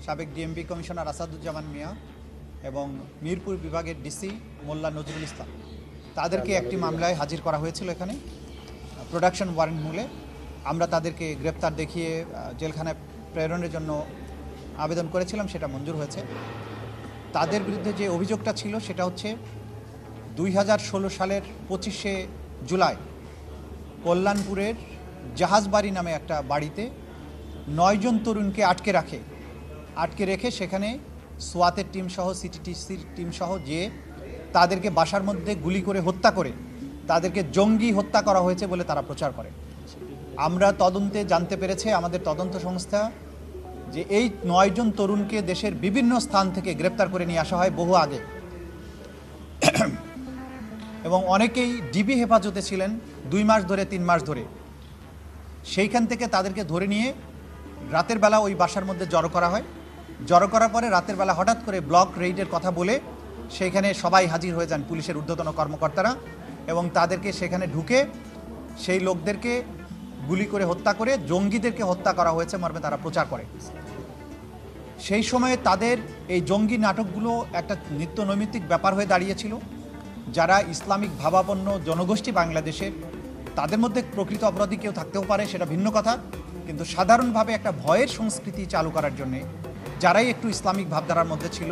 সাবেক DMP commissioner Asaduzzaman মিয়া এবং মিরপুর বিভাগের ডিসি মোল্লা নজরুল ইসলাম তাদেরকে একটি মামলায় হাজির করা হয়েছিল। এখানে প্রোডাকশন ওয়ারেন্ট মূলে আমরা তাদেরকে গ্রেপ্তার দেখিয়ে জেলখানায় প্রেরণের জন্য আবেদন করেছিলাম, সেটা মঞ্জুর হয়েছে। তাদের বিরুদ্ধে যে অভিযোগটা ছিল সেটা হচ্ছে 2016 সালের 25শে জুলাই কল্যাণপুরের জাহাজবাড়ি নামে একটা বাড়িতে 9 জন তরুণকে আটকে রেখে সেখানে সোয়াতের টিম সহ সিটিটিসির টিম সহ যে তাদেরকে বাসার মধ্যে গুলি করে হত্যা করে তাদেরকে জঙ্গি হত্যা করা হয়েছে বলে তারা প্রচার করে। আমরা তদন্তে জানতে পেরেছে আমাদের তদন্ত সংস্থা যে এই 9 জন তরুণকে দেশের বিভিন্ন স্থান থেকে গ্রেপ্তার করে নিয়ে আসা হয় বহু আগে, এবং অনেকেই ডিবি হেফাজতে ছিলেন 2 মাস ধরে 3 মাস ধরে। সেইখান থেকে তাদেরকে ধরে নিয়ে রাতের বেলা ওই বাসার মধ্যে জড়ো করা হয়। জড়ো করার পরে রাতের বেলা হঠাৎ করে ব্লক রেইডের কথা বলে সেইখানে সবাই হাজির হয়ে যান, পুলিশের ঊর্ধ্বতন কর্মকর্তারা, এবং তাদেরকে সেখানে ঢুকে সেই লোকদেরকে গুলি করে হত্যা করে জঙ্গিদেরকে হত্যা করা হয়েছে মর্মে তারা প্রচার করে। সেই সময়ে তাদের এই জঙ্গি নাটকগুলো একটা নিত্য নৈমিত্তিক ব্যাপার হয়ে দাঁড়িয়েছিল। যারা ইসলামিক ভাবাপন্ন জনগোষ্ঠী বাংলাদেশের, তাদের মধ্যে প্রকৃত অপরাধী কেউ থাকতেও পারে, সেটা ভিন্ন কথা, কিন্তু সাধারণভাবে একটা ভয়ের সংস্কৃতি চালু করার জন্যে যারাই একটু ইসলামিক ভাবধারার মধ্যে ছিল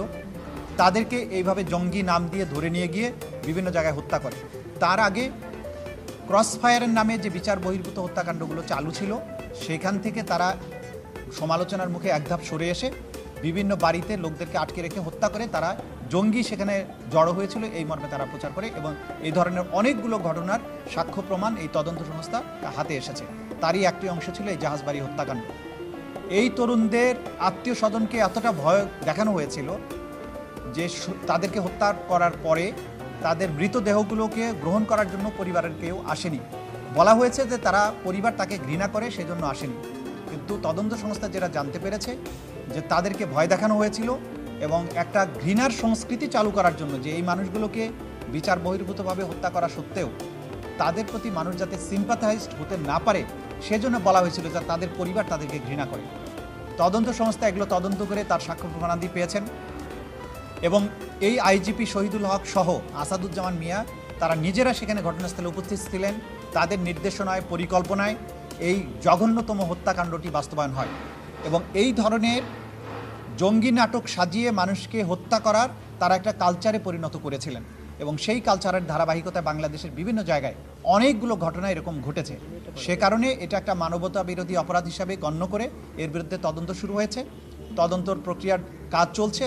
তাদেরকে এইভাবে জঙ্গি নাম দিয়ে ধরে নিয়ে গিয়ে বিভিন্ন জায়গায় হত্যা করে। তার আগে ক্রসফায়ারের নামে যে বিচার বহির্ভূত হত্যাকাণ্ডগুলো চালু ছিল সেখান থেকে তারা সমালোচনার মুখে এক ধাপ সরে এসে বিভিন্ন বাড়িতে লোকদেরকে আটকে রেখে হত্যা করে তারা জঙ্গি সেখানে জড়ো হয়েছিল এই মর্মে তারা প্রচার করে, এবং এই ধরনের অনেকগুলো ঘটনার সাক্ষ্য প্রমাণ এই তদন্ত সংস্থা হাতে এসেছে। তারই একটি অংশ ছিল এই জাহাজবাড়ি হত্যাকাণ্ড। এই তরুণদের আত্মীয় স্বজনকে এতটা ভয় দেখানো হয়েছিল যে তাদেরকে হত্যা করার পরে তাদের মৃতদেহগুলোকে গ্রহণ করার জন্য পরিবারের কেউ আসেনি। বলা হয়েছে যে তারা পরিবার তাকে ঘৃণা করে সেজন্য আসেনি, কিন্তু তদন্ত সংস্থা যেটা জানতে পেরেছে যে তাদেরকে ভয় দেখানো হয়েছিল এবং একটা ঘৃণার সংস্কৃতি চালু করার জন্য, যে এই মানুষগুলোকে বিচার বহির্ভূতভাবে হত্যা করা সত্ত্বেও তাদের প্রতি মানুষ যাতে সিম্পাথাইজড হতে না পারে সেজন্য বলা হয়েছিল যে তাদের পরিবার তাদেরকে ঘৃণা করে। তদন্ত সংস্থা এগুলো তদন্ত করে তার সাক্ষ্য প্রমাণাদি পেয়েছেন, এবং এই আইজিপি শহীদুল হক সহ আসাদুজ্জামান মিয়া তারা নিজেরা সেখানে ঘটনাস্থলে উপস্থিত ছিলেন। তাদের নির্দেশনায় পরিকল্পনায় এই জঘন্যতম হত্যাকাণ্ডটি বাস্তবায়ন হয়, এবং এই ধরনের জঙ্গি নাটক সাজিয়ে মানুষকে হত্যা করার তারা একটা কালচারে পরিণত করেছিলেন, এবং সেই কালচারের ধারাবাহিকতায় বাংলাদেশের বিভিন্ন জায়গায় অনেকগুলো ঘটনা এরকম ঘটেছে। সে কারণে এটা একটা মানবতা বিরোধী অপরাধ হিসাবে গণ্য করে এর বিরুদ্ধে তদন্ত শুরু হয়েছে। তদন্তর প্রক্রিয়ার কাজ চলছে,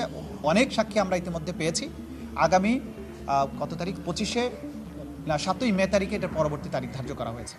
অনেক সাক্ষী আমরা ইতিমধ্যে পেয়েছি। আগামী কত তারিখ, 7ই মে তারিখে এটার পরবর্তী তারিখ ধার্য করা হয়েছে।